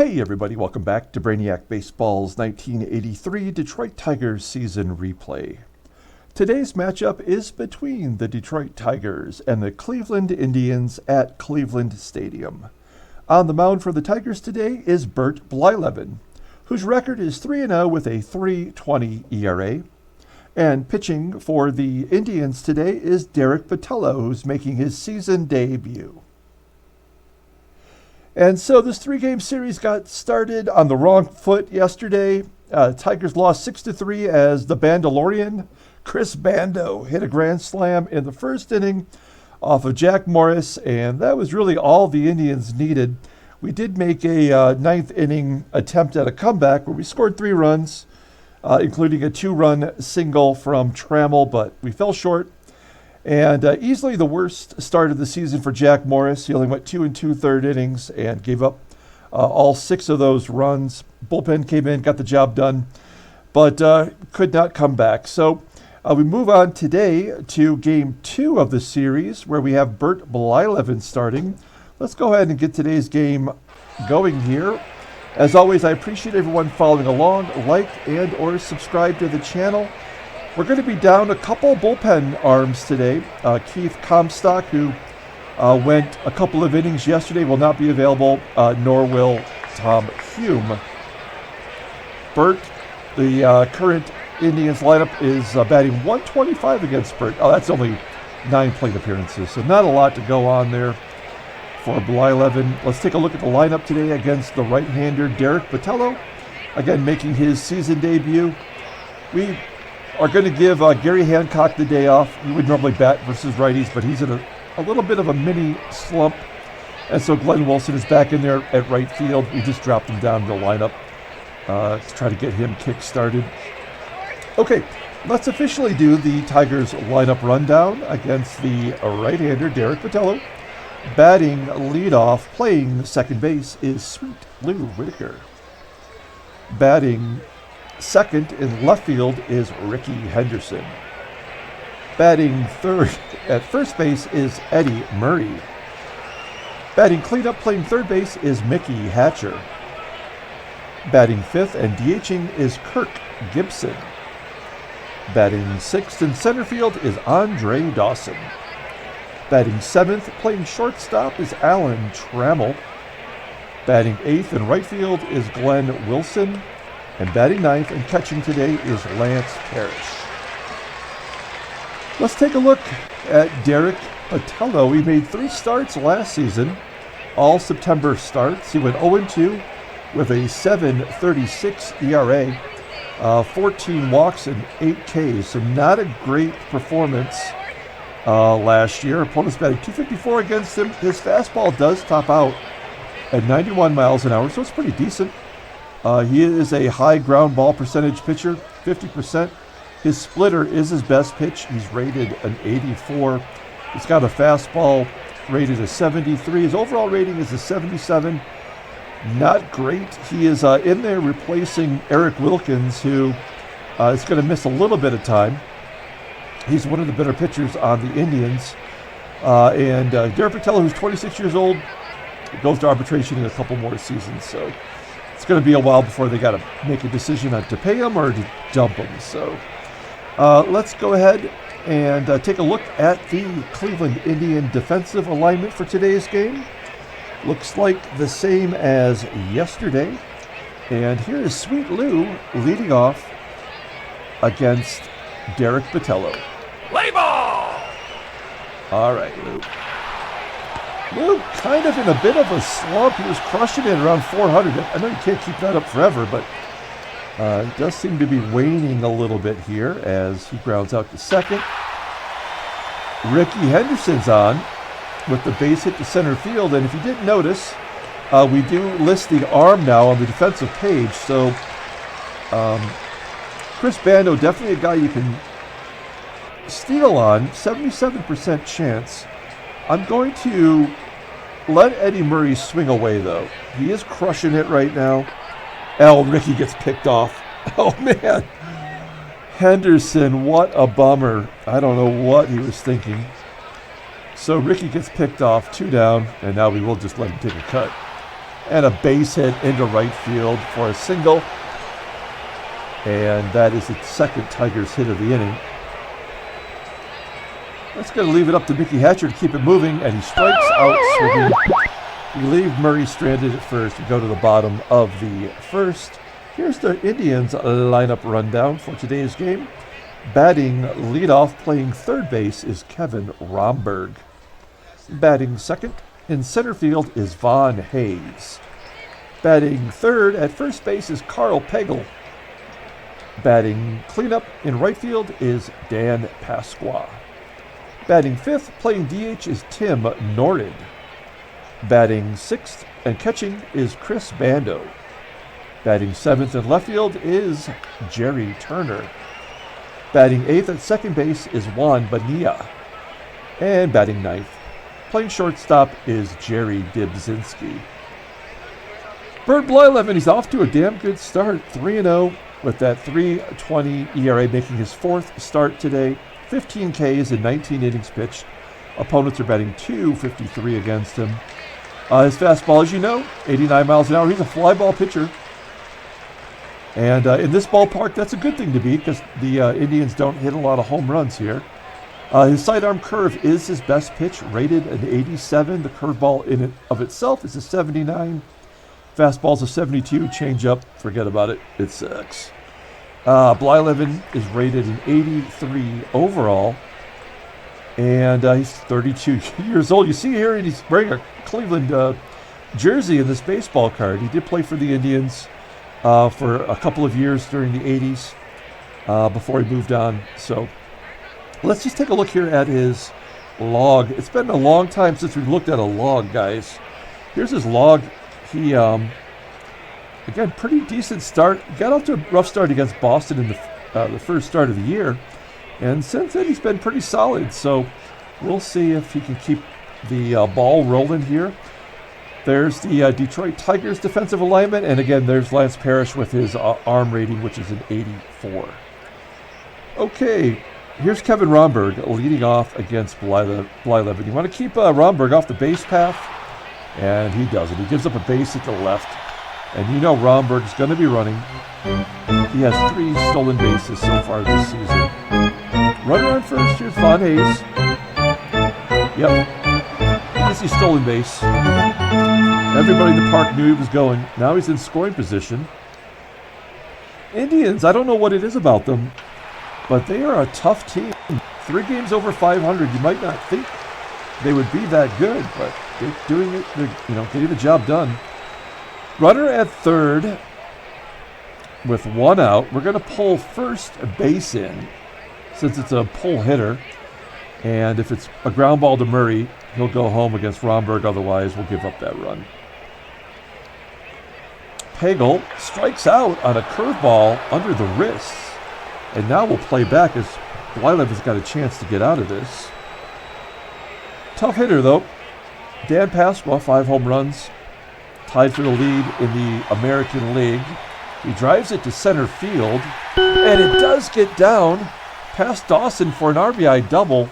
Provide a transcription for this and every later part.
Hey everybody, welcome back to Brainiac Baseball's 1983 Detroit Tigers season replay. Today's matchup is between the Detroit Tigers and the Cleveland Indians at Cleveland Stadium. On the mound for the Tigers today is Bert Blyleven, whose record is 3-0 with a 3.20 ERA. And pitching for the Indians today is Botelho, who's making his season debut. And so this three-game series got started on the wrong foot yesterday. Tigers lost 6-3 as the Bandalorian, Chris Bando, hit a grand slam in the first inning off of Jack Morris, and that was really all the Indians needed. We did make a ninth inning attempt at a comeback where we scored 3 runs, including a 2-run single from Trammell, but we fell short. And easily the worst start of the season for Jack Morris. He only went 2 2/3 innings and gave up all 6 of those runs. Bullpen came in, got the job done, but could not come back. So we move on today to Game 2 of the series, where we have Bert Blyleven starting. Let's go ahead and get today's game going here. As always, I appreciate everyone following along. Like and or subscribe to the channel. We're going to be down a couple bullpen arms today. Keith Comstock, who went a couple of innings yesterday, will not be available, nor will Tom Hume. Bert, the current Indians lineup, is batting .125 against Bert. Oh, that's only 9 plate appearances, so not a lot to go on there for Blyleven. Let's take a look at the lineup today against the right-hander Botelho, again making his season debut. We are going to give Gary Hancock the day off. He would normally bat versus righties, but he's in a little bit of a mini slump. And so Glenn Wilson is back in there at right field. We just dropped him down to the lineup to try to get him kick-started. Okay, let's officially do the Tigers lineup rundown against the right-hander Botelho. Batting leadoff, playing second base, is Sweet Lou Whitaker. Batting second in left field is Rickey Henderson. Batting third at first base is Eddie Murray. Batting cleanup, playing third base, is Mickey Hatcher. Batting fifth and DHing is Kirk Gibson. Batting sixth in center field is Andre Dawson. Batting seventh, playing shortstop, is Alan Trammell. Batting eighth in right field is Glenn Wilson. And batting ninth and catching today is Lance Parrish. Let's take a look at Botelho. He made 3 starts last season, all September starts. He went 0-2 with a 7.36 ERA, 14 walks and 8 Ks. So not a great performance last year. Opponents batting .254 against him. His fastball does top out at 91 miles an hour, so it's pretty decent. He is a high ground ball percentage pitcher, 50%. His splitter is his best pitch. He's rated an 84. He's got a fastball rated a 73. His overall rating is a 77. Not great. He is in there replacing Eric Wilkins, who is going to miss a little bit of time. He's one of the better pitchers on the Indians. And Botelho, who's 26 years old, goes to arbitration in a couple more seasons. So it's going to be a while before they got to make a decision on to pay him or to dump him. So let's go ahead and take a look at the Cleveland Indian defensive alignment for today's game. Looks like the same as yesterday. And here is Sweet Lou leading off against Botelho. Play ball! All right, Lou. Lou kind of in a bit of a slump. He was crushing it around 400. I know you can't keep that up forever, but it does seem to be waning a little bit here as he grounds out to second. Rickey Henderson's on with the base hit to center field. And if you didn't notice, we do list the arm now on the defensive page. So Chris Bando, definitely a guy you can steal on, 77% chance. I'm going to let Eddie Murray swing away, though. He is crushing it right now. Rickey gets picked off. Oh, man. Henderson, what a bummer. I don't know what he was thinking. So Rickey gets picked off, 2 down, and now we will just let him take a cut. And a base hit into right field for a single. And that is the second Tigers hit of the inning. That's going to leave it up to Mickey Hatcher to keep it moving, and he strikes out swinging. We leave Murray stranded at first. We go to the bottom of the first. Here's the Indians lineup rundown for today's game. Batting leadoff, playing third base, is Kevin Rhomberg. Batting second in center field is Von Hayes. Batting third at first base is Karl Pagel. Batting cleanup in right field is Dan Pasqua. Batting fifth, playing DH, is Tim Norrid. Batting sixth and catching is Chris Bando. Batting seventh in left field is Jerry Turner. Batting eighth at second base is Juan Bonilla. And batting ninth, playing shortstop, is Jerry Dybzinski. Bert Blyleven, he's off to a damn good start, 3-0 with that 3.20 ERA, making his fourth start today. 15 Ks in 19 innings pitched. Opponents are batting .253 against him. His fastball, as you know, 89 miles an hour. He's a fly ball pitcher. And in this ballpark, that's a good thing to be because the Indians don't hit a lot of home runs here. His sidearm curve is his best pitch, rated an 87. The curveball in it of itself is a 79. Fastball's a 72. Changeup, forget about it. It sucks. Blyleven is rated an 83 overall. And he's 32 years old. You see here, he's wearing a Cleveland jersey in this baseball card. He did play for the Indians for a couple of years during the 80s before he moved on. So let's just take a look here at his log. It's been a long time since we've looked at a log, guys. Here's his log. He, again, pretty decent start. Got off to a rough start against Boston in the first start of the year. And since then, he's been pretty solid. So we'll see if he can keep the ball rolling here. There's the Detroit Tigers defensive alignment. And again, there's Lance Parrish with his arm rating, which is an 84. Okay, here's Kevin Romberg leading off against Blyleven. You want to keep Romberg off the base path? And he doesn't. He gives up a base at the left. And you know Romberg's going to be running. He has 3 stolen bases so far this season. Runner on first, here's Von Hayes. Yep. Easy stolen base. Everybody in the park knew he was going. Now he's in scoring position. Indians, I don't know what it is about them, but they are a tough team. 3 games over 500. You might not think they would be that good, but they're doing it. They're, getting the job done. Runner at third with 1 out. We're going to pull first base in since it's a pull hitter. And if it's a ground ball to Murray, he'll go home against Rhomberg. Otherwise, we'll give up that run. Pagel strikes out on a curveball under the wrists. And now we'll play back as Blyleven's got a chance to get out of this. Tough hitter, though. Dan Pasqua, 5 home runs. Tied for the lead in the American League. He drives it to center field. And it does get down past Dawson for an RBI double.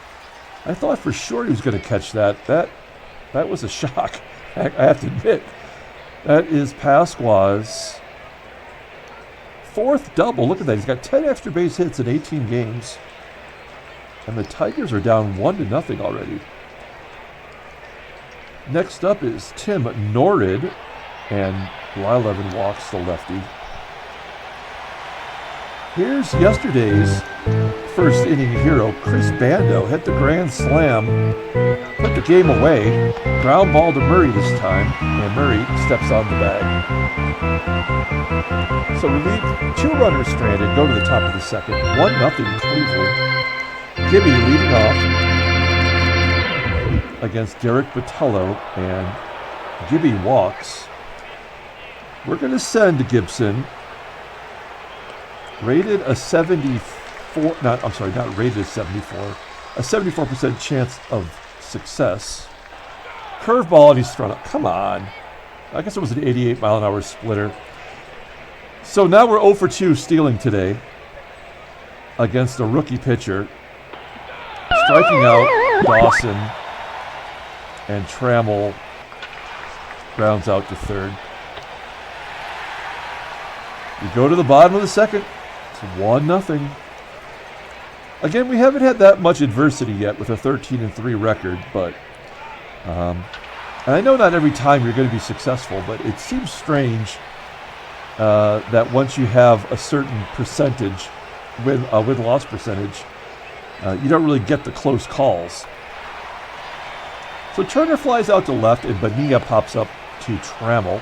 I thought for sure he was going to catch that. That was a shock, I have to admit. That is Pasqua's 4th double. Look at that. He's got 10 extra base hits in 18 games. And the Tigers are down 1-0 already. Next up is Tim Norrid, and Blyleven walks the lefty. Here's yesterday's first inning hero, Chris Bando, hit the grand slam, put the game away, ground ball to Murray this time, and Murray steps on the bag. So we leave 2 runners stranded, go to the top of the second, 1-0 Cleveland. Gibby leading off against Derek Botelho, and Gibby walks. We're going to send Gibson, rated a 74, not rated a 74, a 74% chance of success. Curveball, and he's thrown up. Come on. I guess it was an 88 mile an hour splitter. So now we're 0 for 2 stealing today against a rookie pitcher. Striking out Dawson, and Trammell grounds out to third. We go to the bottom of the second. It's 1-0. Again, we haven't had that much adversity yet with a 13-3 record, but and I know not every time you're going to be successful, but it seems strange that once you have a certain percentage, win-loss percentage, you don't really get the close calls. So Turner flies out to left, and Bonilla pops up to Trammell.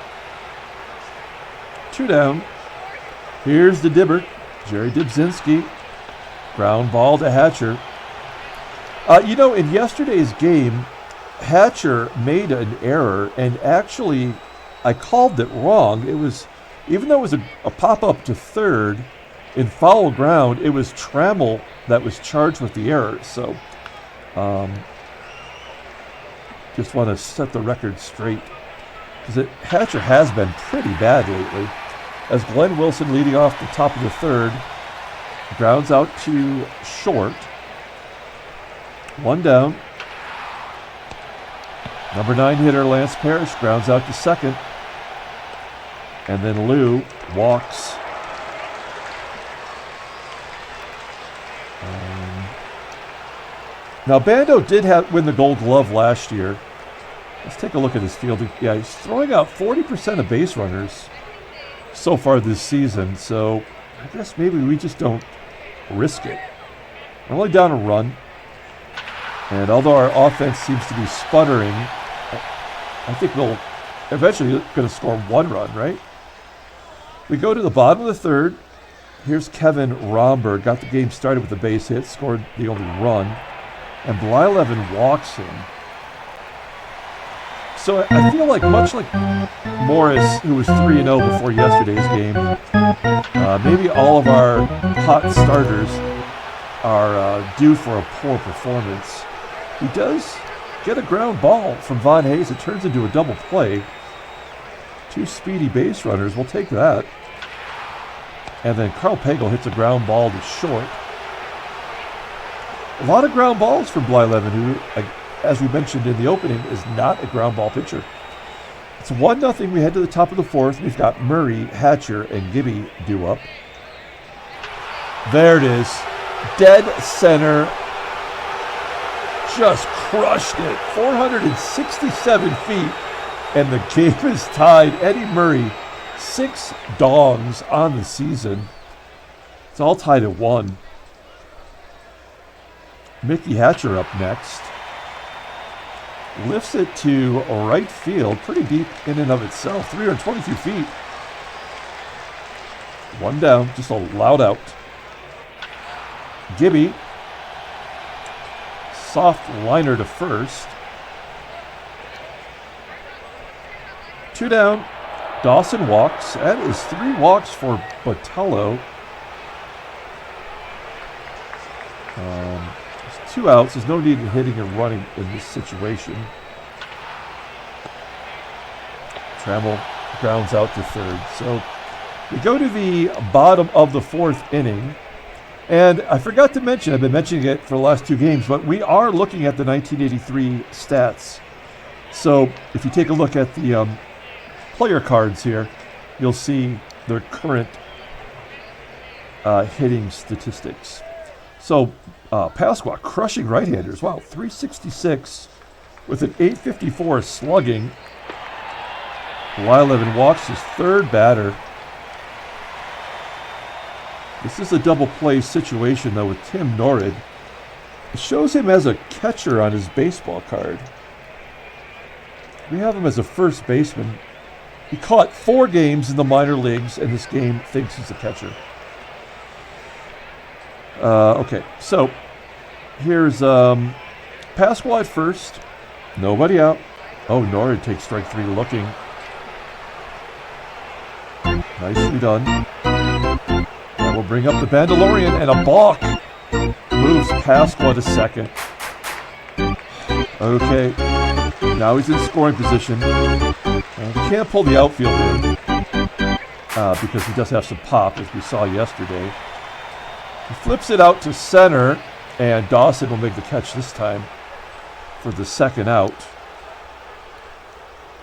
2 down. Here's the Dibber, Jerry Dybzinski. Ground ball to Hatcher. In yesterday's game, Hatcher made an error, and actually, I called it wrong. It was, even though it was a pop-up to third in foul ground, it was Trammell that was charged with the error. So, just want to set the record straight, because Hatcher has been pretty bad lately. As Glenn Wilson leading off the top of the third, grounds out to short. 1 down. Number 9 hitter Lance Parrish grounds out to second. And then Lou walks. Now Bando did win the Gold Glove last year. Let's take a look at his fielding. Yeah, he's throwing out 40% of base runners so far this season. So I guess maybe we just don't risk it. We're only down a run. And although our offense seems to be sputtering, I think we'll eventually going to score 1 run, right? We go to the bottom of the third. Here's Kevin Romberg. Got the game started with a base hit, scored the only run. And Blyleven walks him. So I feel like, much like Morris, who was 3-0 before yesterday's game, maybe all of our hot starters are due for a poor performance. He does get a ground ball from Von Hayes. It turns into a double play. 2 speedy base runners. We'll take that. And then Karl Pagel hits a ground ball to short. A lot of ground balls from Blyleven, who, as we mentioned in the opening, is not a ground ball pitcher. It's 1-0. We head to the top of the fourth. We've got Murray, Hatcher, and Gibby due up. There it is. Dead center. Just crushed it. 467 feet. And the game is tied. Eddie Murray, 6 dongs on the season. It's all tied at 1. Mickey Hatcher up next. Lifts it to right field, pretty deep in and of itself, 322 feet. 1 down, just a loud out. Gibby, soft liner to first. 2 down, Dawson walks. That is 3 walks for Botelho. 2 outs. There's no need in hitting and running in this situation. Trammell grounds out to third. So we go to the bottom of the 4th inning. And I forgot to mention, I've been mentioning it for the last 2 games, but we are looking at the 1983 stats. So if you take a look at the player cards here, you'll see their current hitting statistics. So Pasqua crushing right-handers. Wow, 366 with an 854 slugging. Blyleven walks his 3rd batter. This is a double play situation, though, with Tim Norrid. It shows him as a catcher on his baseball card. We have him as a first baseman. He caught 4 games in the minor leagues, and this game thinks he's a catcher. Okay, so here's Pasqua at first. Nobody out. Oh, Norrid takes strike 3 looking. Nicely done. That will bring up the Bandalorian, and a balk moves Pasqua to second. Okay, now he's in scoring position. He can't pull the outfield in because he does have some pop, as we saw yesterday. He flips it out to center, and Dawson will make the catch this time for the 2nd out.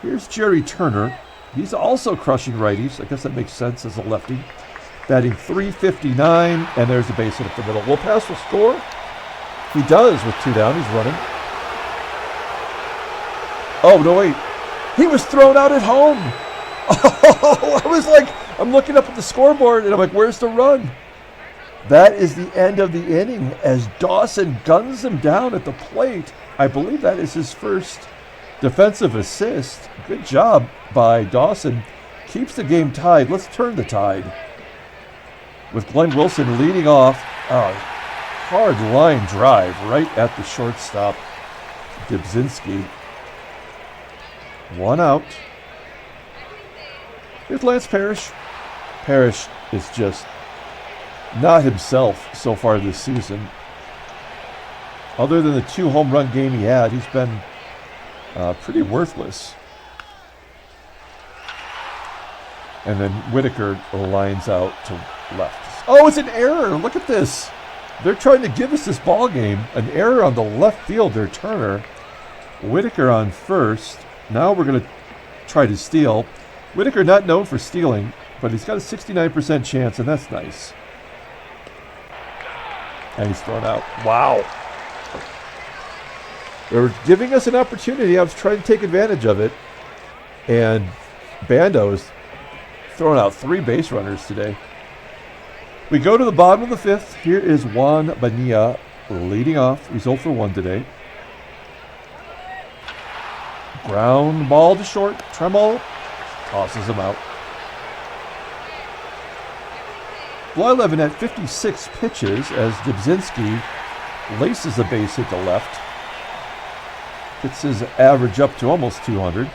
Here's Jerry Turner. He's also crushing righties. I guess that makes sense as a lefty. Batting .359, and there's the base hit up the middle. Will Pasqua score? He does with 2 down. He's running. Oh, no, wait. He was thrown out at home. Oh, I was like, I'm looking up at the scoreboard, and I'm like, where's the run? That is the end of the inning as Dawson guns him down at the plate. I believe that is his first defensive assist. Good job by Dawson. Keeps the game tied. Let's turn the tide. With Glenn Wilson leading off. Hard line drive right at the shortstop. Dybzinski. 1 out. Here's Lance Parrish. Parrish is just not himself so far this season. Other than the 2 home run game he had, he's been pretty worthless. And then Whitaker lines out to left. Oh, it's an error. Look at this. They're trying to give us this ball game. An error on the left fielder, Turner. Whitaker on first. Now we're going to try to steal. Whitaker not known for stealing, but he's got a 69% chance, and that's nice. And he's thrown out. Wow. They were giving us an opportunity. I was trying to take advantage of it. And Bando is throwing out 3 base runners today. We go to the bottom of the 5th. Here is Juan Bonilla leading off. He's 0 for 1 today. Ground ball to short. Trammell tosses him out. Blyleven at 56 pitches as Dybzinski laces the base hit to left. Gets his average up to almost 200.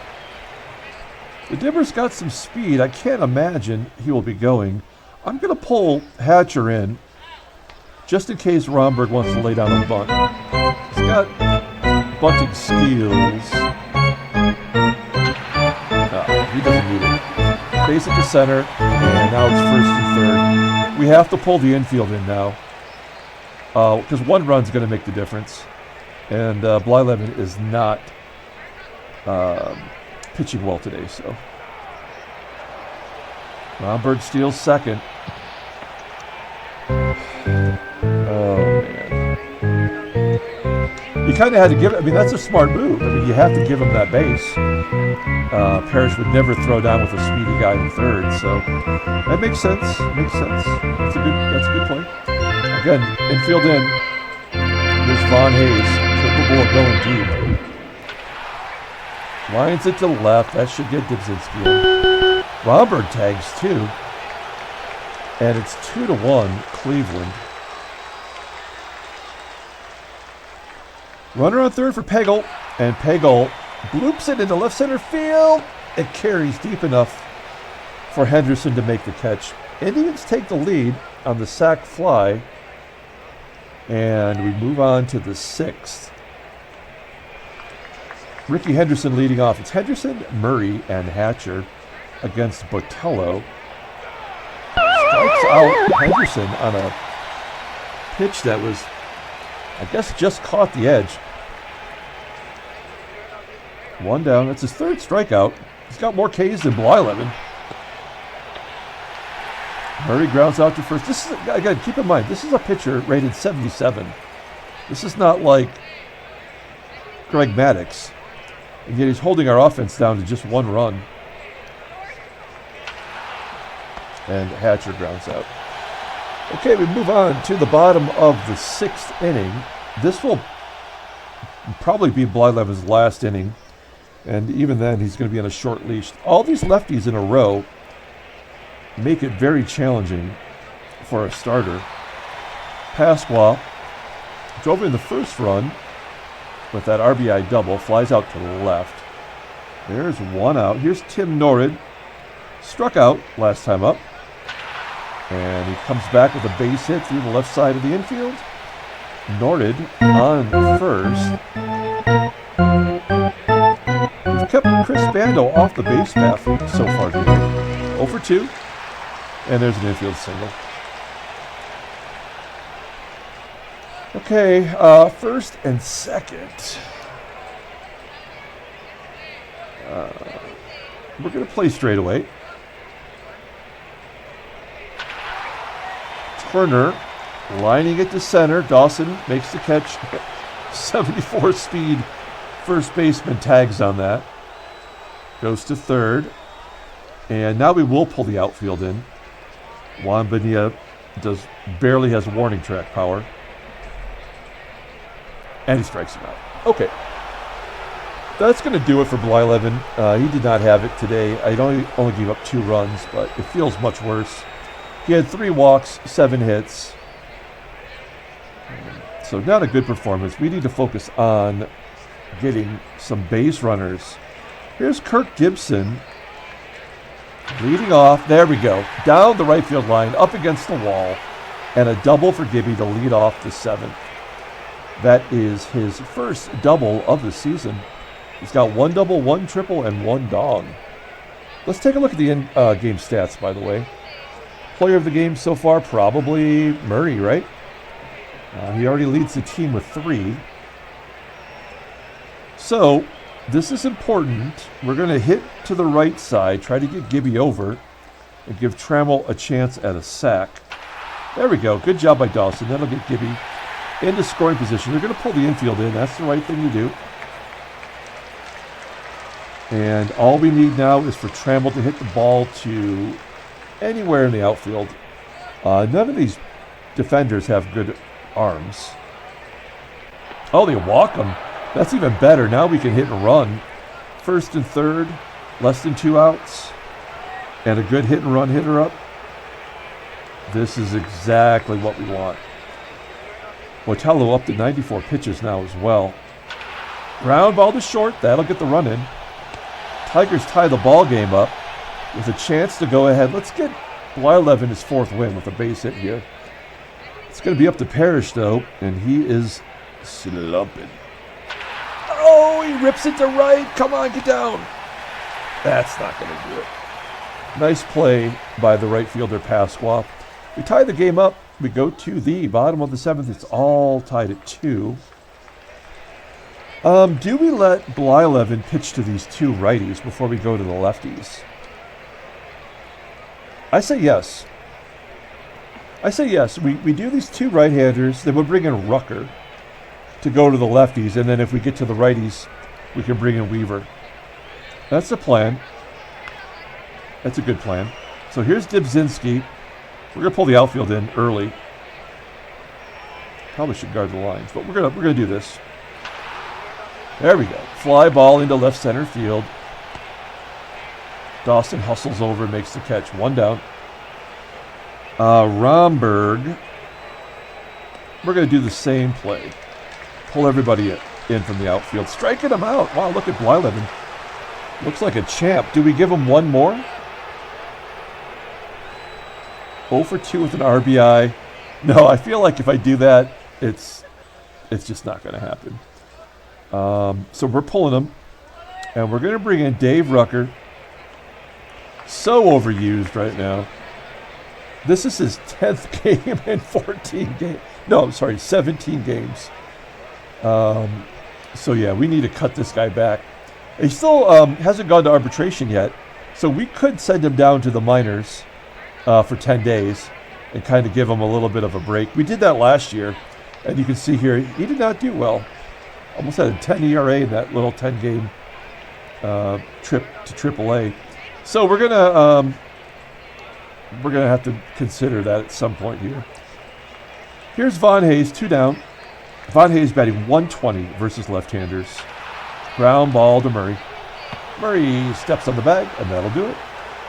The Dibber's got some speed. I can't imagine he will be going. I'm going to pull Hatcher in just in case Rhomberg wants to lay down a bunt. He's got bunting skills. He doesn't need it. Base at the center, and now it's first and third. We have to pull the infield in now because 1 run's going to make the difference. And Blyleven is not pitching well today, so. Romberg steals second. Oh, man. You kind of had to give it. I mean, that's a smart move. I mean, you have to give him that base. Parrish would never throw down with a speedy guy in third, so that makes sense. Makes sense. That's a good play. Again, infield in. There's Von Hayes, capable of going deep. Lines it to left. That should get Dybzinski in. Romberg tags too. And it's 2-1 Cleveland. Runner on third for Pagel. And Pagel bloops it into left center field. It carries deep enough for Henderson to make the catch. Indians take the lead on the sac fly. And we move on to the 6th. Rickey Henderson leading off. It's Henderson, Murray, and Hatcher against Botelho. Strikes out Henderson on a pitch that was, I guess, just caught the edge. 1 down. That's his 3rd strikeout. He's got more Ks than Blyleven. Murray grounds out to first. This is, again, keep in mind, this is a pitcher rated 77. This is not like Greg Maddux. And yet he's holding our offense down to just 1 run. And Hatcher grounds out. Okay, we move on to the bottom of the 6th inning. This will probably be Blyleven's last inning. And even then, he's going to be on a short leash. All these lefties in a row make it very challenging for a starter. Pasqua drove in the first run with that RBI double, flies out to the left. There's 1 out. Here's Tim Norrid. Struck out last time up. And he comes back with a base hit through the left side of the infield. Norrid on first. We've kept Chris Bando off the base path so far today. 0 for 2. And there's an infield single. Okay, 1st and 2nd. we're going to play straight away. Turner lining it to center. Dawson makes the catch. 74 speed first baseman tags on that. Goes to third. And now we will pull the outfield in. Juan Bonilla barely has warning track power. And he strikes him out. Okay. That's going to do it for Blyleven. He did not have it today. I only gave up 2 runs, but it feels much worse. He had 3 walks, 7 hits. So not a good performance. We need to focus on getting some base runners. Here's Kirk Gibson leading off. There we go. Down the right field line, up against the wall. And a double for Gibby to lead off the 7th. That is his first double of the season. He's got 1 double, 1 triple, and 1 dong. Let's take a look at the game stats, by the way. Player of the game so far, probably Murray, right? He already leads the team with 3. So, this is important. We're going to hit to the right side, try to get Gibby over, and give Trammell a chance at a sack. There we go. Good job by Dawson. That'll get Gibby into scoring position. They're going to pull the infield in. That's the right thing to do. And all we need now is for Trammell to hit the ball to anywhere in the outfield. None of these defenders have good arms. Oh, they walk them. That's even better. Now we can hit and run. First and third, less than 2 outs. And a good hit and run hitter up. This is exactly what we want. Botelho up to 94 pitches now as well. Ground ball to short. That'll get the run in. Tigers tie the ball game up with a chance to go ahead. Let's get Blyleven his 4th win with a base hit here. It's going to be up to Parrish, though, and he is slumping. Oh, he rips it to right. Come on, get down. That's not going to do it. Nice play by the right fielder, Pasqua. We tie the game up. We go to the bottom of the 7th. It's all tied at 2. Do we let Blyleven pitch to these 2 righties before we go to the lefties? I say yes. We do these 2 right-handers, then we'll bring in Rucker to go to the lefties, and then if we get to the righties, we can bring in Weaver. That's the plan. That's a good plan. So here's Dybzinski. We're going to pull the outfield in early. Probably should guard the lines, but we're gonna do this. There we go. Fly ball into left center field. Dawson hustles over and makes the catch. 1 down. Romberg. We're going to do the same play. Pull everybody in from the outfield. Striking them out. Wow, look at Blyleven. Looks like a champ. Do we give him 1 more? 0 for 2 with an RBI. No, I feel like if I do that, it's just not going to happen. So we're pulling him. And we're going to bring in Dave Rucker. So overused right now. This is his 10th game in 14 games. No, I'm sorry, 17 games. So yeah, we need to cut this guy back. He still hasn't gone to arbitration yet. So we could send him down to the minors for 10 days and kind of give him a little bit of a break. We did that last year. And you can see here, he did not do well. Almost had a 10 ERA in that little 10-game trip to AAA. So we're gonna have to consider that at some point here. Here's Von Hayes, 2 down. Von Hayes batting 120 versus left-handers. Ground ball to Murray. Murray steps on the bag, and that'll do it.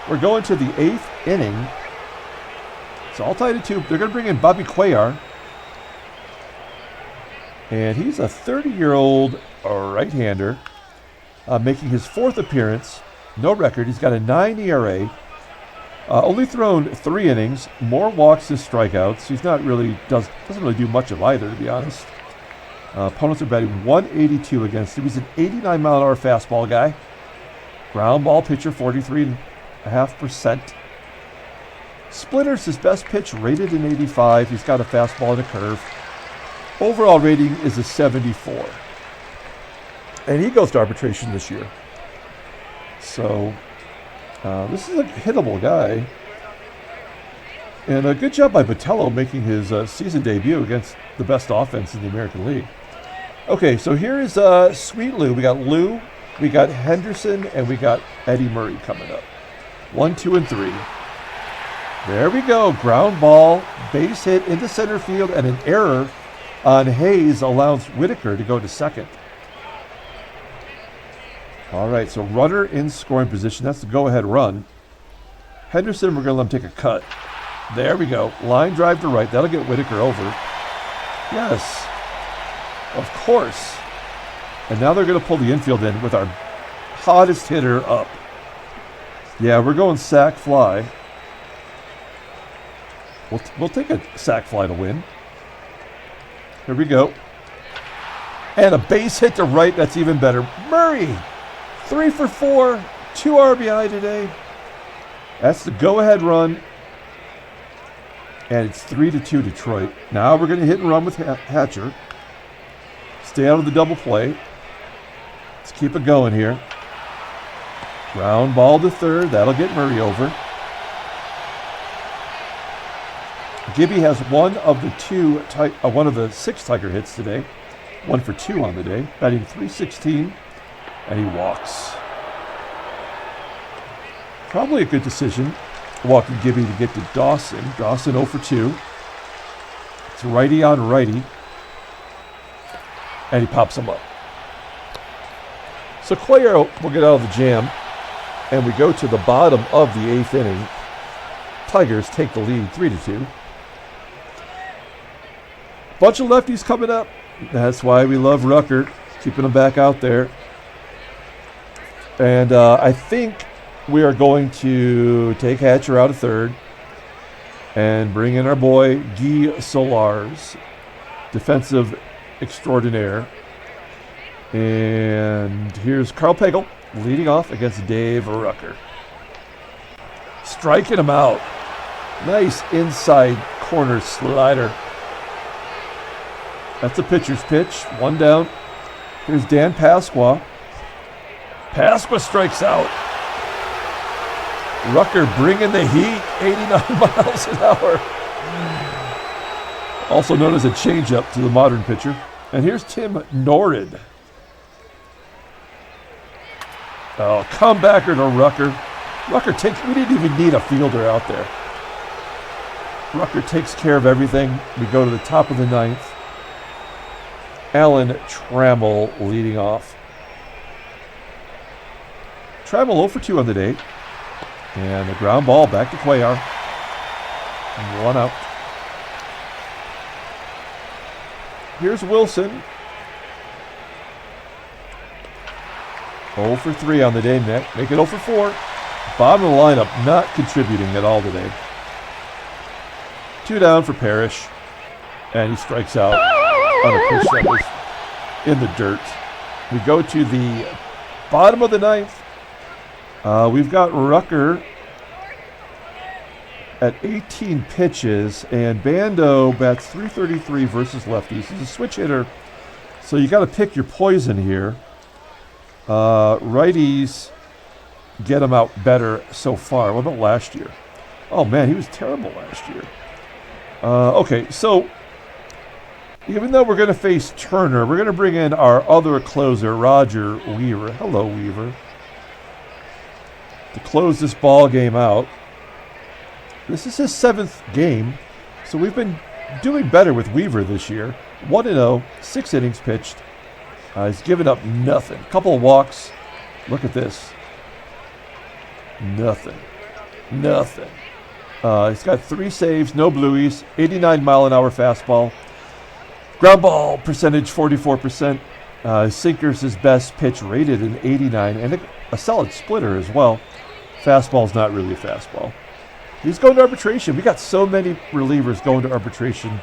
We're going to the 8th inning. It's all tied at 2. They're going to bring in Bobby Cuellar. And he's a 30-year-old right-hander making his 4th appearance. No record. He's got a 9 ERA. Only thrown 3 innings. More walks than strikeouts. He's not really doesn't really do much of either, to be honest. Opponents are batting 182 against him. He's an 89-mile-an-hour fastball guy. Ground ball pitcher, 43.5%. Splitter's his best pitch, rated an 85. He's got a fastball and a curve. Overall rating is a 74. And he goes to arbitration this year. So This is a hittable guy. And a good job by Botelho making his season debut against the best offense in the American League. Okay, so here is Sweet Lou. We got Lou, we got Henderson, and we got Eddie Murray coming up. 1, 2, and 3. There we go. Ground ball, base hit into center field, and an error on Hayes allows Whitaker to go to second. All right, so runner in scoring position. That's the go-ahead run. Henderson, we're going to let him take a cut. There we go. Line drive to right. That'll get Whitaker over. Yes. Of course. And now they're going to pull the infield in with our hottest hitter up. Yeah, we're going sac fly. We'll take a sac fly to win. Here we go. And a base hit to right. That's even better. Murray, 3 for 4, 2 RBI today. That's the go-ahead run. And it's 3-2 Detroit. Now we're going to hit and run with Hatcher. Stay out of the double play. Let's keep it going here. Ground ball to third. That'll get Murray over. Gibby has one of the 6 Tiger hits today. 1 for 2 on the day. Batting .316. And he walks. Probably a good decision. Walking Gibby to get to Dawson. Dawson 0 for 2. It's righty on righty. And he pops him up. So Cuellar will get out of the jam. And we go to the bottom of the 8th inning. Tigers take the lead 3-2. Bunch of lefties coming up. That's why we love Rucker. Keeping them back out there. And I think we are going to take Hatcher out of third and bring in our boy Guy Solars, defensive extraordinaire. And here's Karl Pagel leading off against Dave Rucker. Striking him out. Nice inside corner slider. That's a pitcher's pitch. 1 down. Here's Dan Pasqua. Pasqua strikes out. Rucker bringing the heat, 89 miles an hour. Also known as a changeup to the modern pitcher. And here's Tim Norrid. Oh, comebacker to Rucker. We didn't even need a fielder out there. Rucker takes care of everything. We go to the top of the 9th. Alan Trammell leading off. Trammell 0 for 2 on the day. And the ground ball back to Cuellar. And 1 out. Here's Wilson. 0 for 3 on the day. Make it 0 for 4. Bottom of the lineup not contributing at all today. 2 down for Parrish. And he strikes out on a pitch that was in the dirt. We go to the bottom of the 9th. We've got Rucker at 18 pitches, and Bando bats .333 versus lefties. He's a switch hitter, so you got to pick your poison here. Righties get him out better so far. What about last year? Oh, man, he was terrible last year. Okay, so even though we're going to face Turner, we're going to bring in our other closer, Roger Weaver. Hello, Weaver. To close this ball game out. This is his 7th game, so we've been doing better with Weaver this year. 1-0, 6 innings pitched. He's given up nothing. Couple of walks. Look at this. Nothing. He's got 3 saves, no blueies, 89 mile an hour fastball. Ground ball percentage 44%. Sinker's his best pitch, rated an 89, and a solid splitter as well. Fastball's not really a fastball. He's going to arbitration. We got so many relievers going to arbitration.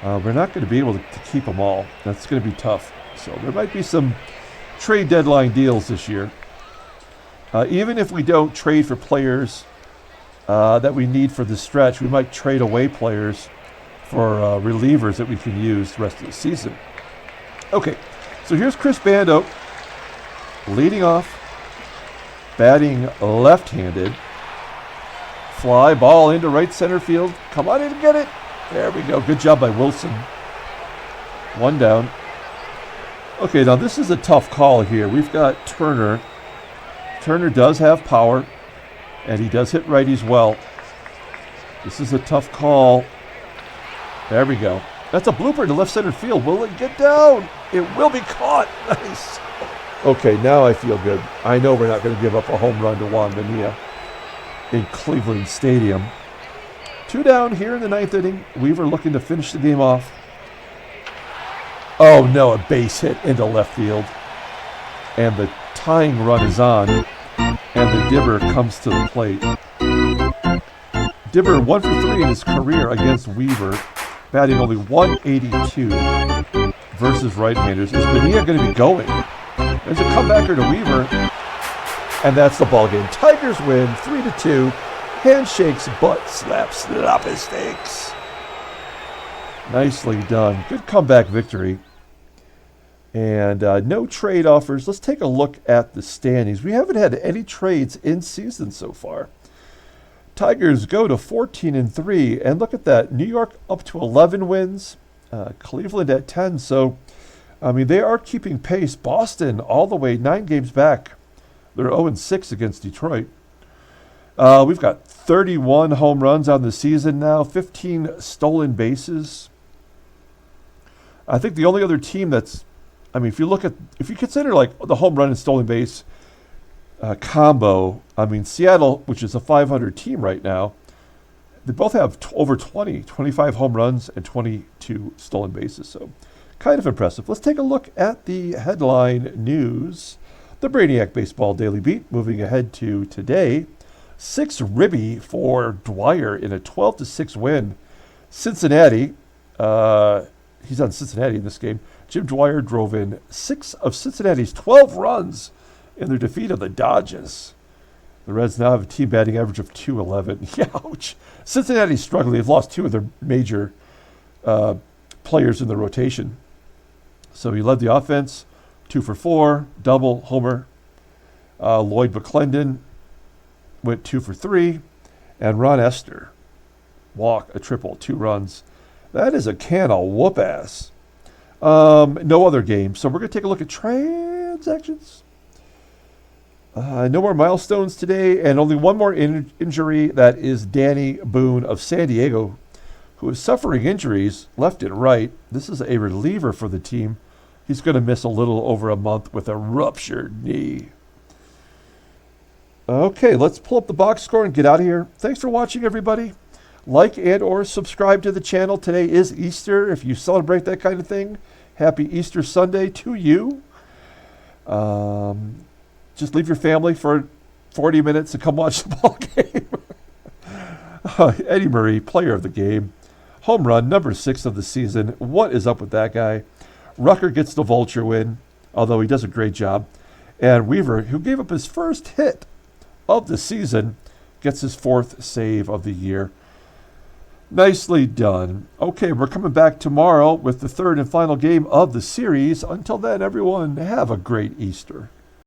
We're not going to be able to keep them all. That's going to be tough. So there might be some trade deadline deals this year. Even if we don't trade for players that we need for the stretch, we might trade away players for relievers that we can use the rest of the season. Okay, so here's Chris Bando leading off. batting left-handed. Fly ball into right center field. Come on in and get it. There we go. Good job by Wilson. One down. Okay, now this is a tough call here. We've got Turner. Turner does have power, and he does hit righties well. This is a tough call. There we go. That's a blooper to left center field. Will it get down? It will be caught. Nice. Okay, now I feel good. I know we're not going to give up a home run to Juan Bonilla in Cleveland Stadium. 2 down here in the 9th inning. Weaver looking to finish the game off. Oh no, a base hit into left field. And the tying run is on. And the Dibber comes to the plate. Dibber 1 for 3 in his career against Weaver, batting only 182 versus right-handers. Is Bonilla going to be going? There's a comebacker to Weaver, and that's the ball game. Tigers win 3-2. Handshakes, butt slaps, sloppy steaks. Nicely done. Good comeback victory. And no trade offers. Let's take a look at the standings. We haven't had any trades in season so far. Tigers go to 14-3, and look at that. New York up to 11 wins. Cleveland at 10. So, I mean, they are keeping pace. Boston all the way 9 games back. They're 0-6 against Detroit. We've got 31 home runs on the season now, 15 stolen bases. I think the only other team that's, I mean, if you consider like the home run and stolen base combo, I mean, Seattle, which is a 500 team right now, they both have over 25 home runs and 22 stolen bases. So kind of impressive. Let's take a look at the headline news. The Brainiac Baseball Daily Beat, moving ahead to today. 6 ribby for Dwyer in a 12-6 win. Cincinnati, he's on Cincinnati in this game. Jim Dwyer drove in 6 of Cincinnati's 12 runs in their defeat of the Dodgers. The Reds now have a team batting average of .211. Ouch. Cincinnati's struggling. They've lost 2 of their major players in the rotation. So he led the offense, 2 for 4, double, homer. Lloyd McClendon went 2 for 3. And Ron Esther, walk, a triple, 2 runs. That is a can of whoop ass. No other games. So we're going to take a look at transactions. No more milestones today, and only one more injury. That is Danny Boone of San Diego, who is suffering injuries left and right. This is a reliever for the team. He's going to miss a little over a month with a ruptured knee. Okay, let's pull up the box score and get out of here. Thanks for watching, everybody. Like and or subscribe to the channel. Today is Easter. If you celebrate that kind of thing, happy Easter Sunday to you. Just leave your family for 40 minutes and come watch the ball game. Eddie Murray, player of the game. Home run, number 6 of the season. What is up with that guy? Rucker gets the vulture win, although he does a great job. And Weaver, who gave up his first hit of the season, gets his 4th save of the year. Nicely done. Okay, we're coming back tomorrow with the 3rd and final game of the series. Until then, everyone, have a great Easter.